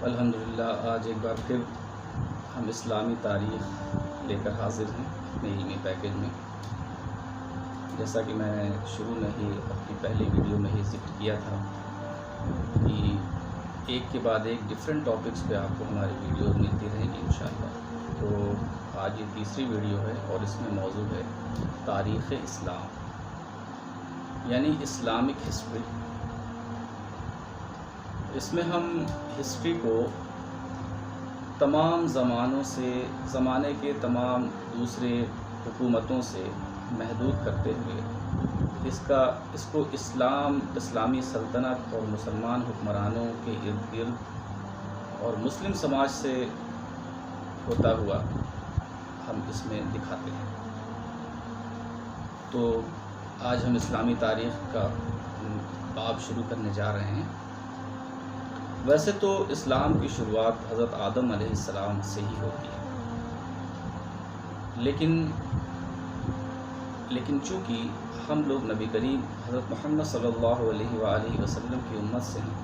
الحمدللہ آج ایک بار پھر ہم اسلامی تاریخ لے کر حاضر ہیں اپنے علمی پیکیج میں. جیسا کہ میں نے شروع میں ہی اپنی پہلی ویڈیو میں ہی ذکر کیا تھا کہ ایک کے بعد ایک ڈیفرنٹ ٹاپکس پہ آپ کو ہماری ویڈیو ملتی رہیں گی انشاءاللہ. تو آج یہ تیسری ویڈیو ہے اور اس میں موضوع ہے تاریخ اسلام، یعنی اسلامک ہسٹری. اس میں ہم ہسٹری کو تمام زمانے کے تمام دوسرے حکومتوں سے محدود کرتے ہوئے اس کو اسلامی سلطنت اور مسلمان حکمرانوں کے ارد گرد اور مسلم سماج سے ہوتا ہوا ہم اس میں دکھاتے ہیں. تو آج ہم اسلامی تاریخ کا باب شروع کرنے جا رہے ہیں. ویسے تو اسلام کی شروعات حضرت آدم علیہ السلام سے ہی ہوتی ہے، لیکن چونکہ ہم لوگ نبی کریم حضرت محمد صلی اللہ علیہ وآلہ وسلم کی امت سے ہیں،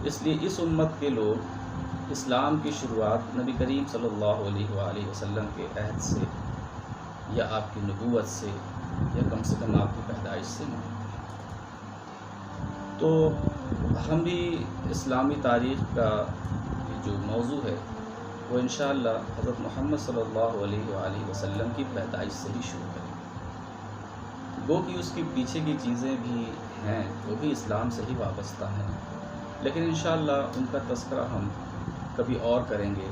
اس لیے اس امت کے لوگ اسلام کی شروعات نبی کریم صلی اللہ علیہ وآلہ وسلم کے عہد سے یا آپ کی نبوت سے یا کم سے کم آپ کی پیدائش سے مانتے ہیں. تو ہم بھی اسلامی تاریخ کا جو موضوع ہے وہ انشاءاللہ حضرت محمد صلی اللہ علیہ وآلہ وسلم کی پیدائش سے ہی شروع کریں گے. گو کہ اس کی پیچھے کی چیزیں بھی ہیں وہ بھی اسلام سے ہی وابستہ ہیں، لیکن انشاءاللہ ان کا تذکرہ ہم کبھی اور کریں گے،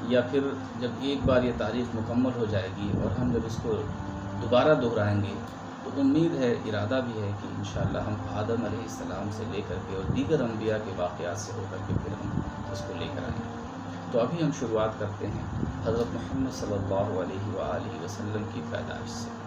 یا پھر جب ایک بار یہ تاریخ مکمل ہو جائے گی اور ہم جب اس کو دوبارہ دہرائیں گے تو امید ہے، ارادہ بھی ہے کہ انشاءاللہ ہم آدم علیہ السلام سے لے کر کے اور دیگر انبیاء کے واقعات سے ہو کر کے پھر ہم اس کو لے کر آئیں گے. تو ابھی ہم شروعات کرتے ہیں حضرت محمد صلی اللہ علیہ وآلہ وسلم کی پیدائش سے.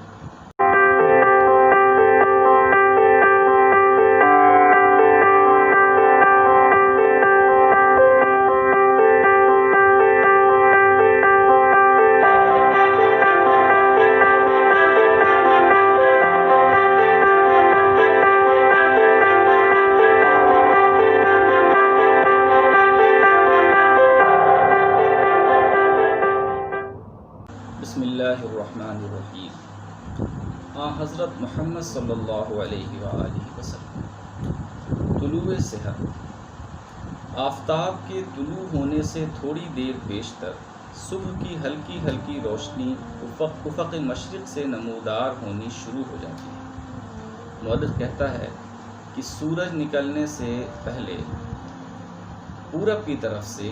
بسم اللہ الرحمن الرحیم. حضرت محمد صلی اللہ علیہ وآلہ وسلم. طلوع سحر. آفتاب کے طلوع ہونے سے تھوڑی دیر بیشتر صبح کی ہلکی ہلکی روشنی افق مشرق سے نمودار ہونی شروع ہو جاتی ہے. مورخ کہتا ہے کہ سورج نکلنے سے پہلے پورب کی طرف سے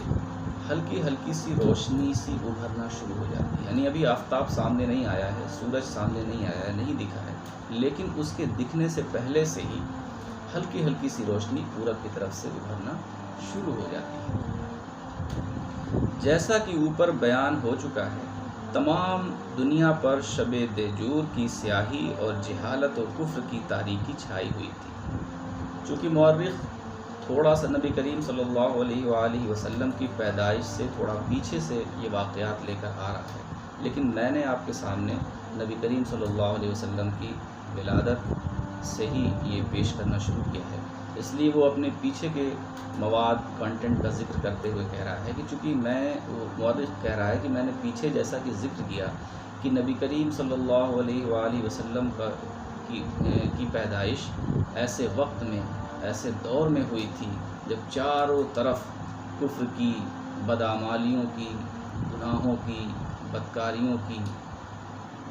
ہلکی ہلکی سی روشنی سی ابھرنا شروع ہو جاتی ہے. یعنی ابھی آفتاب سامنے نہیں آیا ہے، سورج سامنے نہیں آیا ہے، نہیں دکھا ہے، لیکن اس کے دکھنے سے پہلے سے ہی ہلکی ہلکی سی روشنی پورب کی طرف سے ابھرنا شروع ہو جاتی ہے. جیسا کہ اوپر بیان ہو چکا ہے، تمام دنیا پر شب دیجور کی سیاہی اور جہالت اور کفر کی تاریکی چھائی ہوئی تھی. چونکہ مورخ تھوڑا سا نبی کریم صلی اللہ علیہ وآلہ وسلم کی پیدائش سے تھوڑا پیچھے سے یہ واقعات لے کر آ رہا ہے، لیکن میں نے آپ کے سامنے نبی کریم صلی اللہ علیہ وسلم کی ولادت سے ہی یہ پیش کرنا شروع کیا ہے. اس لیے وہ اپنے پیچھے کے مواد کنٹینٹ کا ذکر کرتے ہوئے کہہ رہا ہے کہ چونکہ مورخ کہہ رہا ہے کہ میں نے پیچھے جیسا کہ ذکر کیا کہ نبی کریم صلی اللہ علیہ وآلہ وسلم کی پیدائش ایسے وقت میں، ایسے دور میں ہوئی تھی جب چاروں طرف کفر کی، بدعمالیوں کی، گناہوں کی، بدکاریوں کی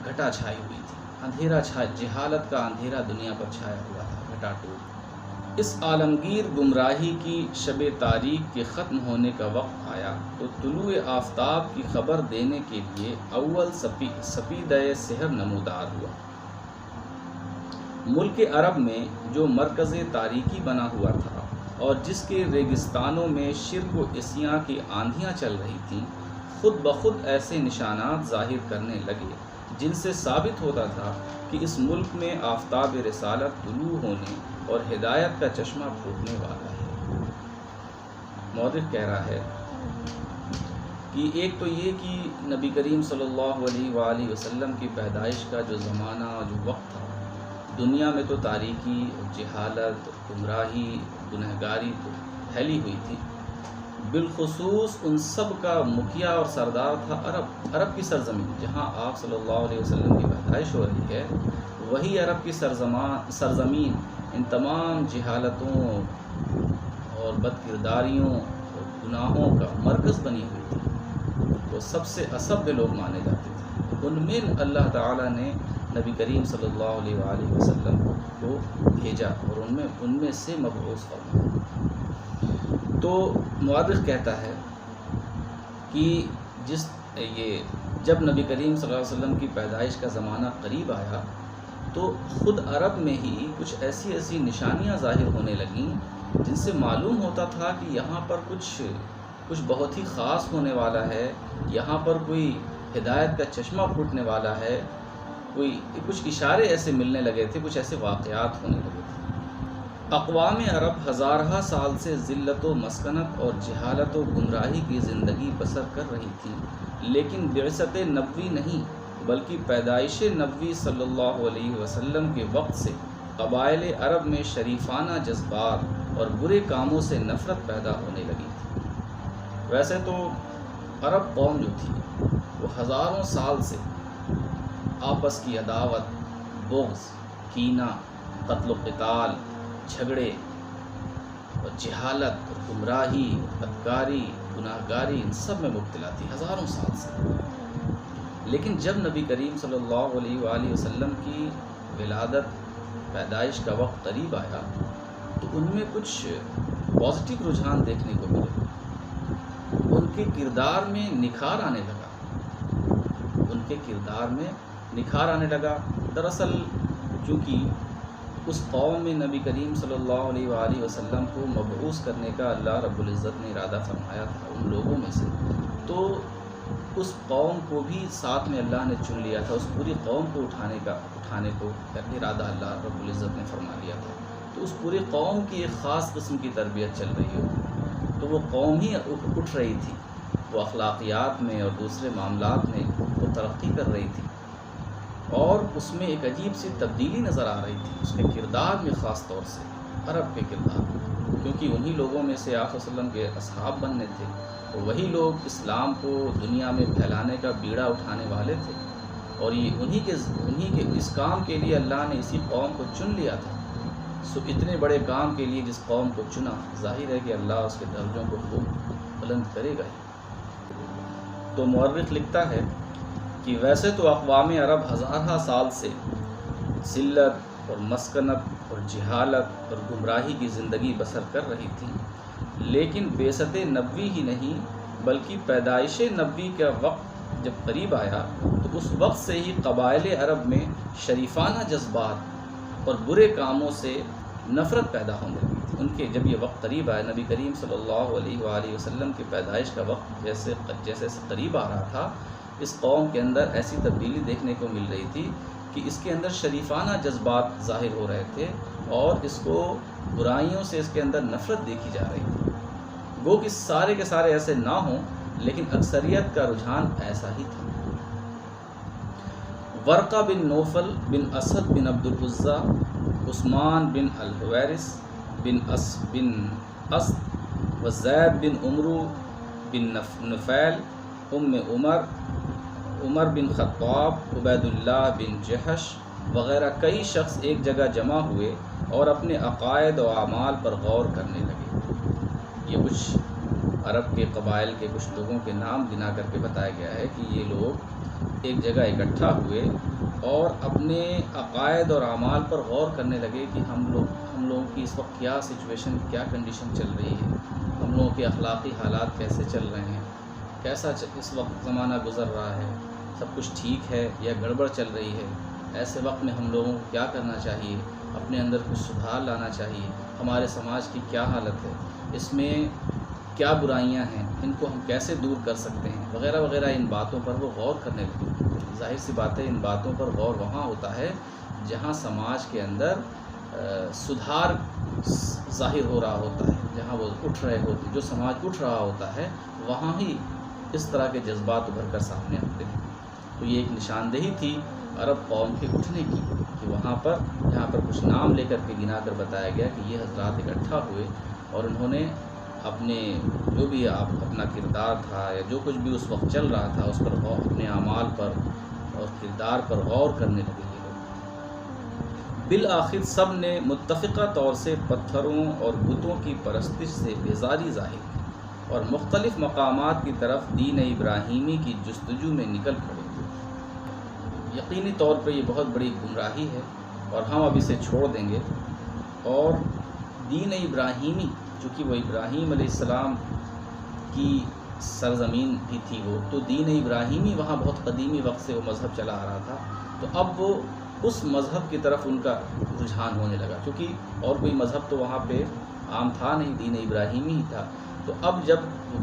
گھٹا چھائی ہوئی تھی. اندھیرا جہالت کا اندھیرا دنیا پر چھایا ہوا تھا، گھٹا ٹوٹ. اس عالمگیر گمراہی کی شب تاریک کے ختم ہونے کا وقت آیا تو طلوع آفتاب کی خبر دینے کے لیے اول سپیدہ سحر نمودار ہوا. ملک عرب میں جو مرکز تاریکی بنا ہوا تھا اور جس کے ریگستانوں میں شرک و عصیاں کی آندھیاں چل رہی تھیں، خود بخود ایسے نشانات ظاہر کرنے لگے جن سے ثابت ہوتا تھا کہ اس ملک میں آفتاب رسالت طلوع ہونے اور ہدایت کا چشمہ پھوٹنے والا ہے. مورخ کہہ رہا ہے کہ ایک تو یہ کہ نبی کریم صلی اللہ علیہ وآلہ وسلم کی پیدائش کا جو زمانہ، جو وقت تھا، دنیا میں تو تاریکی، جہالت، گمراہی، گنہگاری تو پھیلی ہوئی تھی. بالخصوص ان سب کا مکھیا اور سردار تھا عرب کی سرزمین جہاں آپ صلی اللہ علیہ وسلم کی پیدائش ہو رہی ہے، وہی عرب کی سرزمین ان تمام جہالتوں اور بد کرداریوں اور گناہوں کا مرکز بنی ہوئی تھی۔ وہ سب سے اسب لوگ مانے جاتے تھے۔ ان میں اللہ تعالیٰ نے نبی کریم صلی اللہ علیہ وآلہ وسلم کو بھیجا اور ان میں سے مبعوث فرمایا۔ تو مورخ کہتا ہے کہ جب نبی کریم صلی اللہ علیہ وسلم کی پیدائش کا زمانہ قریب آیا تو خود عرب میں ہی کچھ ایسی نشانیاں ظاہر ہونے لگیں جن سے معلوم ہوتا تھا کہ یہاں پر کچھ بہت ہی خاص ہونے والا ہے، یہاں پر کوئی ہدایت کا چشمہ پھوٹنے والا ہے، کچھ اشارے ایسے ملنے لگے تھے، کچھ ایسے واقعات ہونے لگے تھے۔ اقوام عرب ہزارہ سال سے ذلت و مسکنت اور جہالت و گمراہی کی زندگی بسر کر رہی تھی، لیکن بعثت نبوی نہیں بلکہ پیدائش نبوی صلی اللہ علیہ وسلم کے وقت سے قبائل عرب میں شریفانہ جذبات اور برے کاموں سے نفرت پیدا ہونے لگی تھی۔ ویسے تو عرب قوم جو تھی وہ ہزاروں سال سے آپس کی عداوت، بغض، کینہ، قتل و قتال، جھگڑے اور جہالت اور گمراہی، بدکاری، گناہگاری ان سب میں مبتلا تھی ہزاروں سال سے۔ لیکن جب نبی کریم صلی اللہ علیہ وآلہ وسلم کی ولادت، پیدائش کا وقت قریب آیا تو ان میں کچھ پازیٹیو رجحان دیکھنے کو ملے، ان کے کردار میں نکھار آنے لگا۔ دراصل چونکہ اس قوم میں نبی کریم صلی اللہ علیہ وآلہ وسلم کو مبعوث کرنے کا اللہ رب العزت نے ارادہ فرمایا تھا ان لوگوں میں سے، تو اس قوم کو بھی ساتھ میں اللہ نے چن لیا تھا، اس پوری قوم کو اٹھانے کو ارادہ اللہ رب العزت نے فرما لیا تھا۔ تو اس پوری قوم کی ایک خاص قسم کی تربیت چل رہی ہو، تو وہ قوم ہی اٹھ رہی تھی، وہ اخلاقیات میں اور دوسرے معاملات میں وہ ترقی کر رہی تھی، اور اس میں ایک عجیب سی تبدیلی نظر آ رہی تھی اس کے کردار میں، خاص طور سے عرب کے کردار میں، کیونکہ انہی لوگوں میں سے آپ صلی اللہ علیہ وسلم کے اصحاب بننے تھے، وہی لوگ اسلام کو دنیا میں پھیلانے کا بیڑا اٹھانے والے تھے، اور یہ انہی کے اس کام کے لیے اللہ نے اسی قوم کو چن لیا تھا۔ سو اتنے بڑے کام کے لیے جس قوم کو چنا، ظاہر ہے کہ اللہ اس کے درجوں کو خوب بلند کرے گا ہی۔ تو مورخ لکھتا ہے کہ ویسے تو اقوام عرب ہزارہ سال سے ذلت اور مسکنت اور جہالت اور گمراہی کی زندگی بسر کر رہی تھی، لیکن بعثت نبوی ہی نہیں بلکہ پیدائش نبوی کا وقت جب قریب آیا تو اس وقت سے ہی قبائل عرب میں شریفانہ جذبات اور برے کاموں سے نفرت پیدا ہونے لگی تھی۔ ان کے جب یہ وقت قریب آیا، نبی کریم صلی اللہ علیہ وآلہ وسلم کی پیدائش کا وقت جیسے قریب آ رہا تھا، اس قوم کے اندر ایسی تبدیلی دیکھنے کو مل رہی تھی کہ اس کے اندر شریفانہ جذبات ظاہر ہو رہے تھے، اور اس کو برائیوں سے اس کے اندر نفرت دیکھی جا رہی تھی۔ گو کہ سارے کے سارے ایسے نہ ہوں، لیکن اکثریت کا رجحان ایسا ہی تھا۔ ورقہ بن نوفل بن اسد بن عبد العزیٰ، عثمان بن الحویرث بن اسد و زید بن عمرو بن نفیل، عمر بن خطاب، عبید اللہ بن جحش وغیرہ کئی شخص ایک جگہ جمع ہوئے اور اپنے عقائد و اعمال پر غور کرنے لگے۔ یہ کچھ عرب کے قبائل کے کچھ لوگوں کے نام گنا کر کے بتایا گیا ہے کہ یہ لوگ ایک جگہ اکٹھا ہوئے اور اپنے عقائد اور اعمال پر غور کرنے لگے کہ ہم لوگوں کی اس وقت کیا سچویشن، کیا کنڈیشن چل رہی ہے، ہم لوگوں کے اخلاقی حالات کیسے چل رہے ہیں، کیسا اس وقت زمانہ گزر رہا ہے، سب کچھ ٹھیک ہے یا گڑبڑ چل رہی ہے۔ ایسے وقت میں ہم لوگوں کو کیا کرنا چاہیے، اپنے اندر کچھ سدھار لانا چاہیے، ہمارے سماج کی کیا حالت ہے، اس میں کیا برائیاں ہیں، ان کو ہم کیسے دور کر سکتے ہیں، وغیرہ وغیرہ۔ ان باتوں پر وہ غور کرنے لگے۔ ظاہر سی بات ہے، ان باتوں پر غور وہاں ہوتا ہے جہاں سماج کے اندر سدھار ظاہر ہو رہا ہوتا ہے، جہاں وہ اٹھ رہے ہوتے، جو سماج اٹھ رہا ہوتا ہے، وہاں ہی اس طرح کے جذبات ابھر کر سامنے آتے ہیں۔ تو یہ ایک نشاندہی تھی عرب قوم کے اٹھنے کی، کہ وہاں پر جہاں پر کچھ نام لے کر کے گنا کر بتایا گیا کہ یہ حضرات اکٹھا ہوئے اور انہوں نے اپنے جو بھی اپنا کردار تھا یا جو کچھ بھی اس وقت چل رہا تھا اس پر اپنے اعمال پر اور کردار پر غور کرنے لگے یہ لوگ۔ بالآخر سب نے متفقہ طور سے پتھروں اور بتوں کی پرستش سے بیزاری ظاہر کی اور مختلف مقامات کی طرف دین ابراہیمی کی جستجو میں نکل پڑے۔ یقینی طور پہ یہ بہت بڑی گمراہی ہے اور ہم اب اسے چھوڑ دیں گے، اور دین ابراہیمی چونکہ وہ ابراہیم علیہ السلام کی سرزمین بھی تھی وہ، تو دین ابراہیمی وہاں بہت قدیمی وقت سے وہ مذہب چلا آ رہا تھا، تو اب وہ اس مذہب کی طرف ان کا رجحان ہونے لگا، کیونکہ اور کوئی مذہب تو وہاں پہ عام تھا نہیں، دین ابراہیمی ہی تھا۔ تو اب جب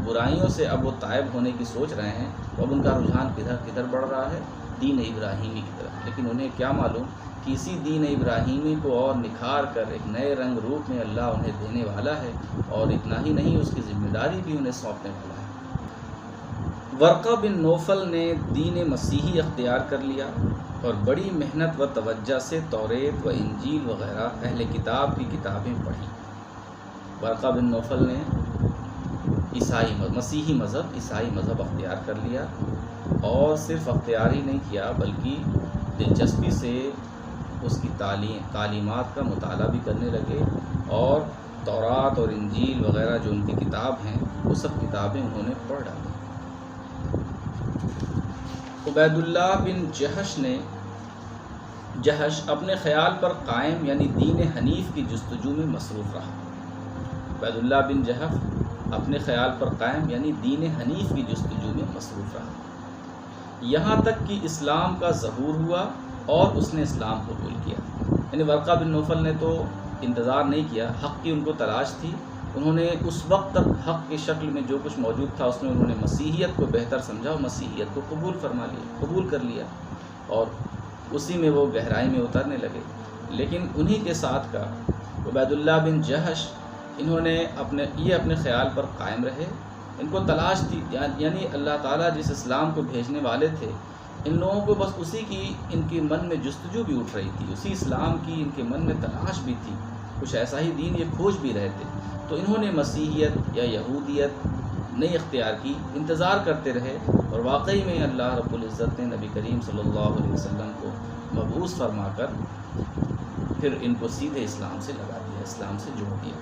برائیوں سے اب وہ تائب ہونے کی سوچ رہے ہیں تو اب ان کا رجحان کدھر بڑھ رہا ہے؟ دین ابراہیمی کی طرف۔ لیکن انہیں کیا معلوم کہ اسی دین ابراہیمی کو اور نکھار کر ایک نئے رنگ روپ میں اللہ انہیں دینے والا ہے، اور اتنا ہی نہیں اس کی ذمہ داری بھی انہیں سونپنے والا ہے۔ ورقہ بن نوفل نے دین مسیحی اختیار کر لیا اور بڑی محنت و توجہ سے توریت و انجیل وغیرہ اہل کتاب کی کتابیں پڑھیں۔ ورقہ بن نوفل نے مسیحی مذہب عیسائی مذہب اختیار کر لیا، اور صرف اختیار ہی نہیں کیا بلکہ دلچسپی سے اس کی تعلیمات کا مطالعہ بھی کرنے لگے، اور تورات اور انجیل وغیرہ جو ان کی کتاب ہیں وہ سب کتابیں انہوں نے پڑھ ڈالی۔ عبید اللہ بن جہش اپنے خیال پر قائم یعنی دین حنیف کی جستجو میں مصروف رہا۔ عبید اللہ بن جہش اپنے خیال پر قائم یعنی دین حنیف کی جستجو میں مصروف رہا، یہاں تک کہ اسلام کا ظہور ہوا اور اس نے اسلام قبول کیا۔ یعنی ورقہ بن نوفل نے تو انتظار نہیں کیا، حق کی ان کو تلاش تھی، انہوں نے اس وقت تک حق کی شکل میں جو کچھ موجود تھا اس میں انہوں نے مسیحیت کو بہتر سمجھا اور مسیحیت کو قبول کر لیا، اور اسی میں وہ گہرائی میں اترنے لگے۔ لیکن انہی کے ساتھ کا عبید اللہ بن جہش، انہوں نے اپنے خیال پر قائم رہے، ان کو تلاش تھی، یعنی اللہ تعالیٰ جس اسلام کو بھیجنے والے تھے ان لوگوں کو بس اسی کی ان کے من میں جستجو بھی اٹھ رہی تھی، اسی اسلام کی ان کے من میں تلاش بھی تھی، کچھ ایسا ہی دین یہ کھوج بھی رہے تھے۔ تو انہوں نے مسیحیت یا یہودیت نہیں اختیار کی، انتظار کرتے رہے، اور واقعی میں اللہ رب العزت نے نبی کریم صلی اللہ علیہ وسلم کو مبعوث فرما کر پھر ان کو سیدھے اسلام سے لگا دیا، اسلام سے جوڑ دیا۔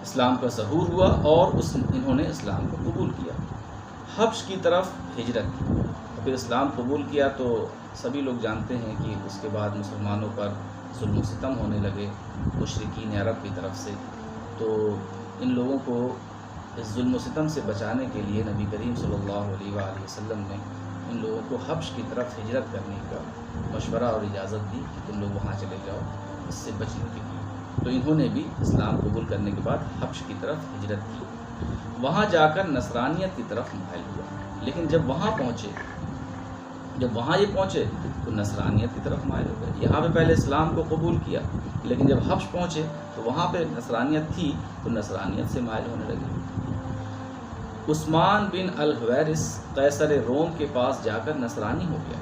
اسلام کا ظہور ہوا اور انہوں نے اسلام کو قبول کیا، حبش کی طرف ہجرت کی، پھر اسلام قبول کیا۔ تو سبھی لوگ جانتے ہیں کہ اس کے بعد مسلمانوں پر ظلم و ستم ہونے لگے مشرکین عرب کی طرف سے، تو ان لوگوں کو اس ظلم و ستم سے بچانے کے لیے نبی کریم صلی اللہ علیہ وآلہ وسلم نے ان لوگوں کو حبش کی طرف ہجرت کرنے کا مشورہ اور اجازت دی کہ تم لوگ وہاں چلے جاؤ اس سے بچنے کے لیے۔ تو انہوں نے بھی اسلام قبول کرنے کے بعد حبش کی طرف ہجرت کی، وہاں جا کر نصرانیت کی طرف مائل ہوا۔ لیکن جب وہاں یہ پہنچے تو نصرانیت کی طرف مائل ہو گئے۔ یہاں پہ پہلے اسلام کو قبول کیا، لیکن جب حبش پہنچے تو وہاں پہ نصرانیت تھی تو نصرانیت سے مائل ہونے لگے۔ عثمان بن الحویرث قیصر روم کے پاس جا کر نصرانی ہو گیا،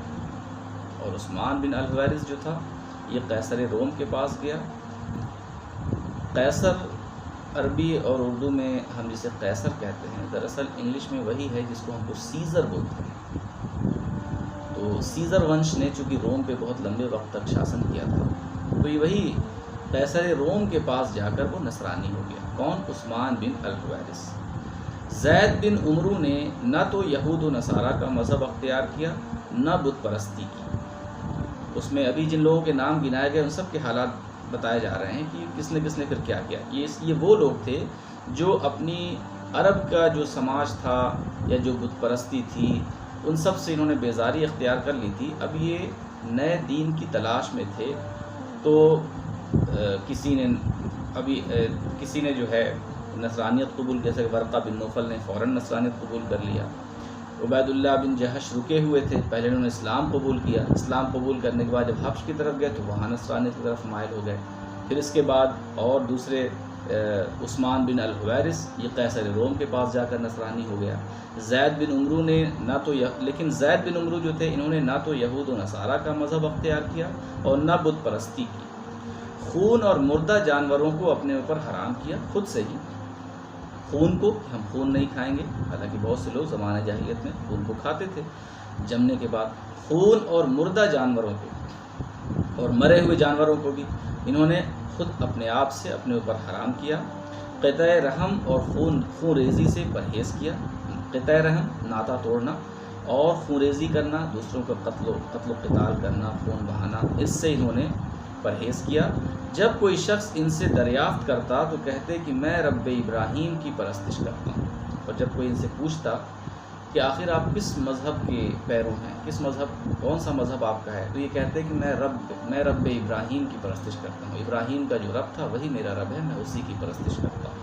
اور عثمان بن الحویرث جو تھا یہ قیصر روم کے پاس گیا۔ قیصر عربی اور اردو میں ہم جسے قیصر کہتے ہیں، دراصل انگلش میں وہی ہے جس کو ہم کو سیزر بولتے ہیں۔ تو سیزر ونش نے چونکہ روم پہ بہت لمبے وقت تک شاسن کیا تھا، تو یہ وہی قیصر روم کے پاس جا کر وہ نصرانی ہو گیا۔ کون؟ عثمان بن الحویرث۔ زید بن عمرو نے نہ تو یہود و نصارہ کا مذہب اختیار کیا نہ بت پرستی کی۔ اس میں ابھی جن لوگوں کے نام گنائے گئے ان سب کے حالات بتائے جا رہے ہیں کہ کس نے پھر کیا کیا۔ یہ وہ لوگ تھے جو اپنی عرب کا جو سماج تھا یا جو بت پرستی تھی ان سب سے انہوں نے بیزاری اختیار کر لی تھی۔ اب یہ نئے دین کی تلاش میں تھے، تو کسی نے جو ہے نصرانیت قبول، جیسے ورقہ بن نوفل نے فوراً نصرانیت قبول کر لیا۔ عبید اللہ بن جہش رکے ہوئے تھے، پہلے انہوں نے اسلام قبول کیا، اسلام قبول کرنے کے بعد جب حبش کی طرف گئے تو وہاں نصرانیت کی طرف مائل ہو گئے۔ پھر اس کے بعد اور دوسرے عثمان بن الحویرث یہ قیصر روم کے پاس جا کر نصرانی ہو گیا۔ زید بن عمرو نے لیکن زید بن عمرو جو تھے انہوں نے نہ تو یہود و نصارہ کا مذہب اختیار کیا اور نہ بت پرستی کی۔ خون اور مردہ جانوروں کو اپنے اوپر حرام کیا خود سے ہی، خون کو، ہم خون نہیں کھائیں گے، حالانکہ بہت سے لوگ زمانہ جاہلیت میں خون کو کھاتے تھے جمنے کے بعد، خون اور مردہ جانوروں کو اور مرے ہوئے جانوروں کو بھی انہوں نے خود اپنے آپ سے اپنے اوپر حرام کیا۔ قطع رحم اور خون ریزی سے پرہیز کیا۔ قطع رحم ناطہ توڑنا اور خون ریزی کرنا، دوسروں کا قتل و قتال کرنا، خون بہانا، اس سے انہوں نے پرہیز کیا۔ جب کوئی شخص ان سے دریافت کرتا تو کہتے کہ میں رب ابراہیم کی پرستش کرتا ہوں، اور جب کوئی ان سے پوچھتا کہ آخر آپ کس مذہب کے پیرو ہیں، کون سا مذہب آپ کا ہے، تو یہ کہتے کہ میں رب ابراہیم کی پرستش کرتا ہوں، ابراہیم کا جو رب تھا وہی میرا رب ہے، میں اسی کی پرستش کرتا ہوں۔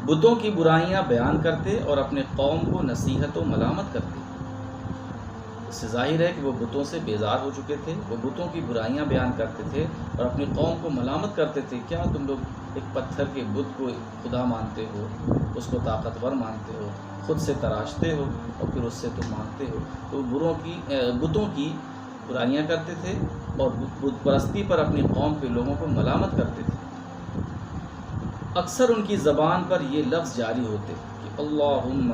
بتوں کی برائیاں بیان کرتے اور اپنے قوم کو نصیحت و ملامت کرتے۔ اس سے ظاہر ہے کہ وہ بتوں سے بیزار ہو چکے تھے، وہ بتوں کی برائیاں بیان کرتے تھے اور اپنی قوم کو ملامت کرتے تھے، کیا تم لوگ ایک پتھر کے بت کو خدا مانتے ہو، اس کو طاقتور مانتے ہو، خود سے تراشتے ہو اور پھر اس سے تم مانتے ہو۔ تو بتوں کی برائیاں کرتے تھے اور بت پرستی پر اپنی قوم کے لوگوں کو ملامت کرتے تھے۔ اکثر ان کی زبان پر یہ لفظ جاری ہوتے کہ اللہم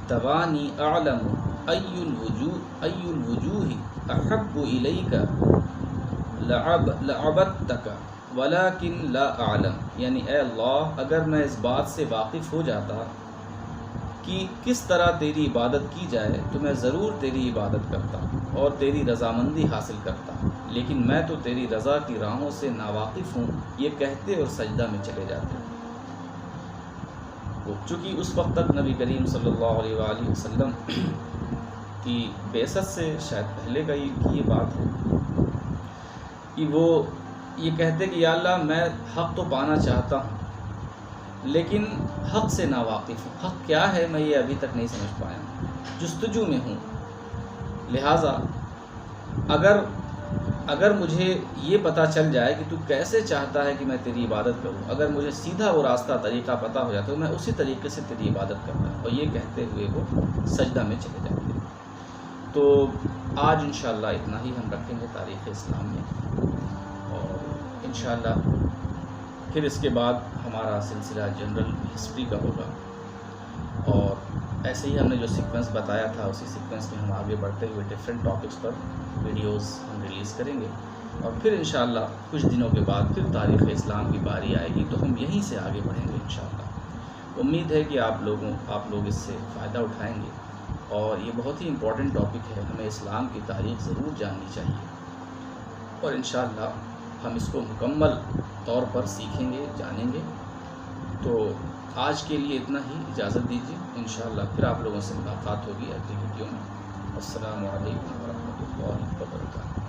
توانی اعلم ای الوجوہ احب الیک لعبدتک ولکن لا اعلم، یعنی اے اللہ اگر میں اس بات سے واقف ہو جاتا کہ کس طرح تیری عبادت کی جائے تو میں ضرور تیری عبادت کرتا اور تیری رضامندی حاصل کرتا، لیکن میں تو تیری رضا کی راہوں سے ناواقف ہوں، یہ کہتے اور سجدہ میں چلے جاتے۔ چونکہ اس وقت تک نبی کریم صلی اللہ علیہ وآلہ وسلم کی بعثت سے شاید پہلے کا یہ بات ہے کہ وہ یہ کہتے کہ یا اللہ میں حق تو پانا چاہتا ہوں لیکن حق سے ناواقف ہوں، حق کیا ہے میں یہ ابھی تک نہیں سمجھ پایا ہوں، جستجو میں ہوں، لہٰذا اگر مجھے یہ پتہ چل جائے کہ تو کیسے چاہتا ہے کہ میں تیری عبادت کروں، اگر مجھے سیدھا وہ راستہ طریقہ پتہ ہو جاتا تو میں اسی طریقے سے تیری عبادت کرتا، اور یہ کہتے ہوئے وہ سجدہ میں چلے جاتے۔ تو آج انشاءاللہ اتنا ہی ہم رکھیں گے تاریخ اسلام میں، اور انشاءاللہ پھر اس کے بعد ہمارا سلسلہ جنرل ہسٹری کا ہوگا، اور ایسے ہی ہم نے جو سیکوینس بتایا تھا اسی سیکوینس میں ہم آگے بڑھتے ہوئے ڈیفرنٹ ٹاپکس پر ویڈیوز ہم ریلیز کریں گے، اور پھر انشاءاللہ کچھ دنوں کے بعد پھر تاریخ اسلام کی باری آئے گی تو ہم یہیں سے آگے بڑھیں گے انشاءاللہ۔ امید ہے کہ آپ لوگ اس سے فائدہ اٹھائیں گے، اور یہ بہت ہی امپورٹنٹ ٹاپک ہے، ہمیں اسلام کی تاریخ ضرور جاننی چاہیے، اور انشاءاللہ ہم اس کو مکمل طور پر سیکھیں گے، جانیں گے۔ تو آج کے لیے اتنا ہی، اجازت دیجیے، انشاءاللہ پھر آپ لوگوں سے ملاقات ہوگی اگلی ویڈیو میں۔ السلام علیکم ورحمۃ اللہ وبرکاتہ۔